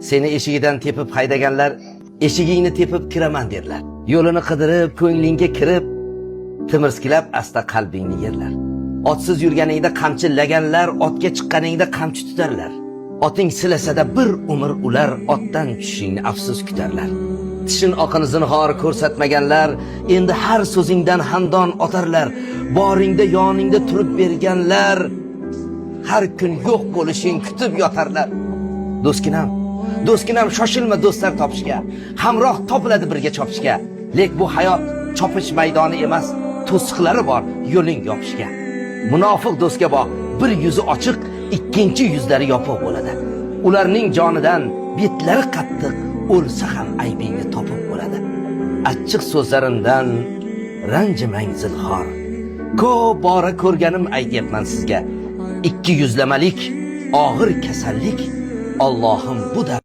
Seni eshigidan tepib haydaganlar eshigingni tepib kiraman derlar. Yo'lini qidirib, ko'nglingga kirib, timirskilab asta qalbingni yerlar. Otsiz yurganingda qamchillaganlar otga chiqqaningda qamchi tutarlar. Oting silasada bir umr ular otdan tushishingni afsus kutarlar. Tishin oqini zinhor ko'rsatmaganlar endi har so'zingdan hamdon otarlar. Boringda yoningda turib berganlar har kun yo'q bo'lishing kutib yotarlar. Do'stkinam shoshilma do'stlar topishga. Hamroh topiladi birga chopishga. Lek bu hayot chopish maydoni emas, to'siqlari bor yo'ling yopishga. Munofiq do'stga boq, bir yuzi ochiq, ikkinchi yuzlari yopiq bo'ladi. Ularning jonidan betlari qattiq, o'lsa ham aybingni topib bo'ladi. Achchiq so'zlarimdan ranjimang zinhor. Ko'p bora ko'rganim aytyapman sizga. Ikki yuzlamalik og'ir kasallik. Allohim bu da